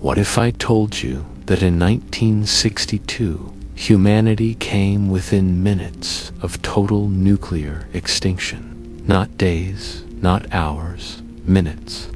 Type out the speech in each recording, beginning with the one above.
What if I told you that in 1962, humanity came within minutes of total nuclear extinction? Not days, not hours, minutes.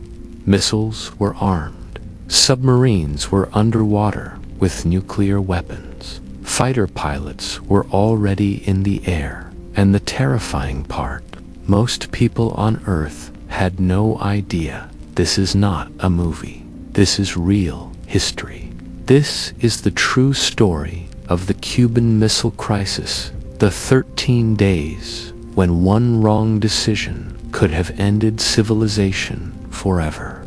Missiles were armed. Submarines were underwater with nuclear weapons. Fighter pilots were already in the air. And the terrifying part, most people on Earth had no idea. This is not a movie. This is real history. This is the true story of the Cuban Missile Crisis, the 13 days when one wrong decision could have ended civilization forever.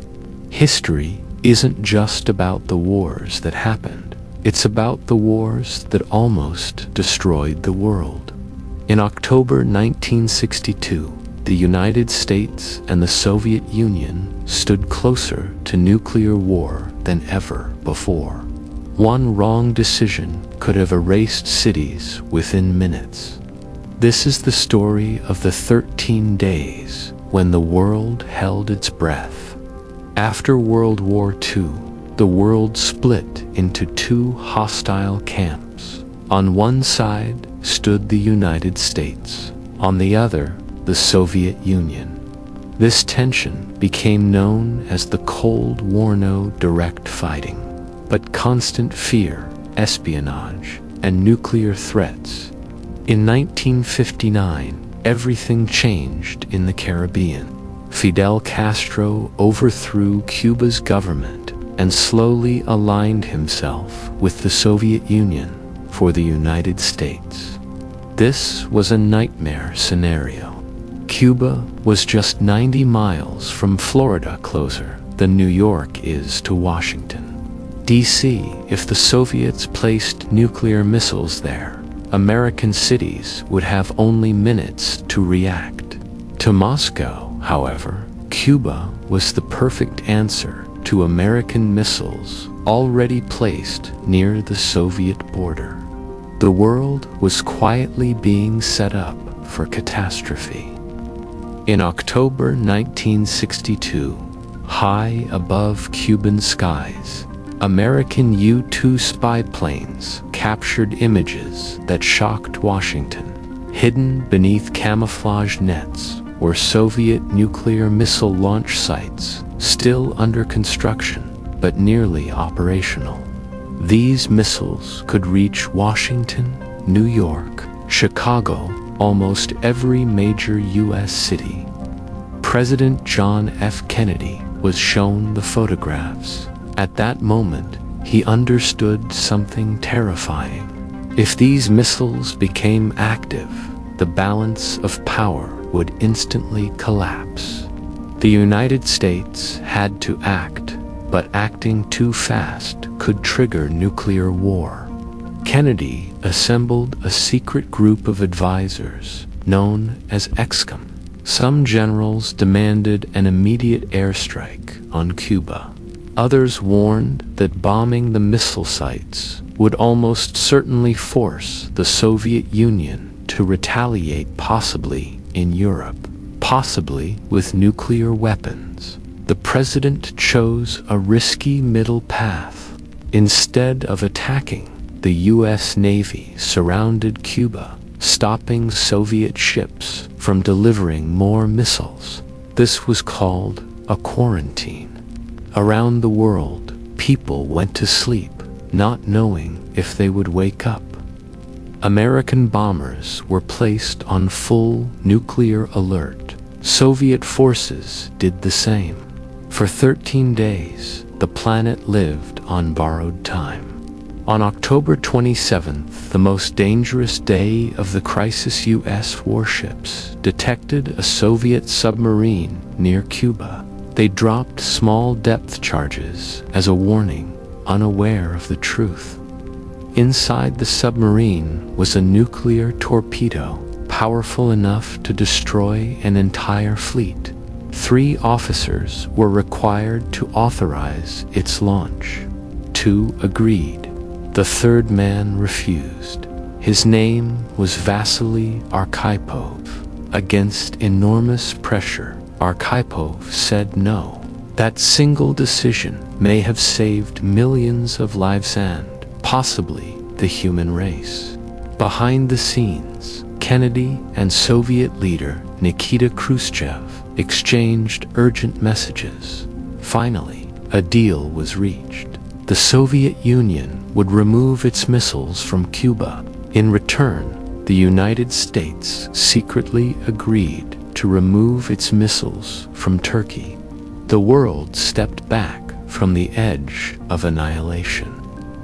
History isn't just about the wars that happened. It's about the wars that almost destroyed the world. In October 1962, the United States and the Soviet Union stood closer to nuclear war than ever before. One wrong decision could have erased cities within minutes. This is the story of the 13 days when the world held its breath. After World War II, the world split into two hostile camps. On one side stood the United States, on the other, the Soviet Union. This tension became known as the Cold War. No direct fighting, but constant fear, espionage, and nuclear threats. In 1959, everything changed in the Caribbean. Fidel Castro overthrew Cuba's government and slowly aligned himself with the Soviet Union for the United States. This was a nightmare scenario. Cuba was just 90 miles from Florida, closer than New York is to Washington, D.C. If the Soviets placed nuclear missiles there, American cities would have only minutes to react. To Moscow, however, Cuba was the perfect answer to American missiles already placed near the Soviet border. The world was quietly being set up for catastrophe. In October 1962, high above Cuban skies, American U-2 spy planes captured images that shocked Washington. Hidden beneath camouflage nets were Soviet nuclear missile launch sites, still under construction, but nearly operational. These missiles could reach Washington, New York, Chicago, almost every major U.S. city. President John F. Kennedy was shown the photographs. At that moment, he understood something terrifying. If these missiles became active, the balance of power would instantly collapse. The United States had to act, but acting too fast could trigger nuclear war. Kennedy assembled a secret group of advisors known as EXCOM. Some generals demanded an immediate airstrike on Cuba. Others warned that bombing the missile sites would almost certainly force the Soviet Union to retaliate, possibly in Europe, possibly with nuclear weapons. The president chose a risky middle path. Instead of attacking, the U.S. Navy surrounded Cuba, stopping Soviet ships from delivering more missiles. This was called a quarantine. Around the world, people went to sleep, not knowing if they would wake up. American bombers were placed on full nuclear alert. Soviet forces did the same. For 13 days, the planet lived on borrowed time. On October 27th, the most dangerous day of the crisis, U.S. warships detected a Soviet submarine near Cuba. They dropped small depth charges as a warning, unaware of the truth. Inside the submarine was a nuclear torpedo, powerful enough to destroy an entire fleet. 3 officers were required to authorize its launch. 2 agreed. The third man refused. His name was Vasily Arkhipov. Against enormous pressure, Arkhipov said no. That single decision may have saved millions of lives and, possibly, the human race. Behind the scenes, Kennedy and Soviet leader Nikita Khrushchev exchanged urgent messages. Finally, a deal was reached. The Soviet Union would remove its missiles from Cuba. In return, the United States secretly agreed to remove its missiles from Turkey. The world stepped back from the edge of annihilation.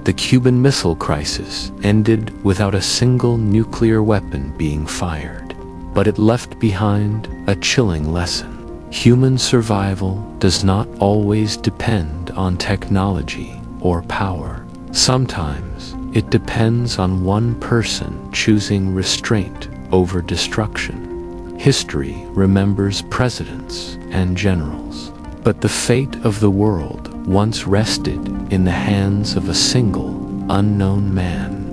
The Cuban Missile Crisis ended without a single nuclear weapon being fired, but it left behind a chilling lesson. Human survival does not always depend on technology or power. Sometimes it depends on one person choosing restraint over destruction. History remembers presidents and generals, but the fate of the world once rested in the hands of a single, unknown man.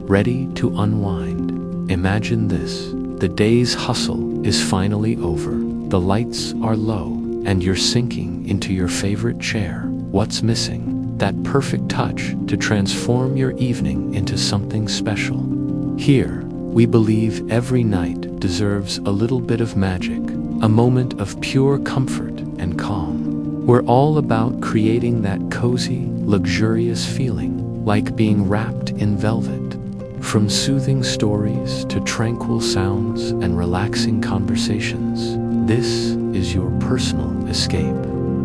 Ready to unwind? Imagine this. The day's hustle is finally over. The lights are low, and you're sinking into your favorite chair. What's missing? That perfect touch to transform your evening into something special. Here, we believe every night deserves a little bit of magic, a moment of pure comfort and calm. We're all about creating that cozy, luxurious feeling, like being wrapped in velvet. From soothing stories to tranquil sounds and relaxing conversations, this is your personal escape.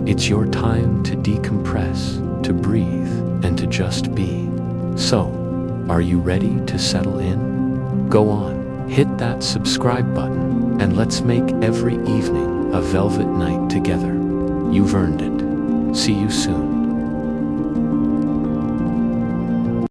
It's your time to decompress, to breathe, and to just be. So, are you ready to settle in? Go on, hit that subscribe button, and let's make every evening a velvet night together. You've earned it. See you soon.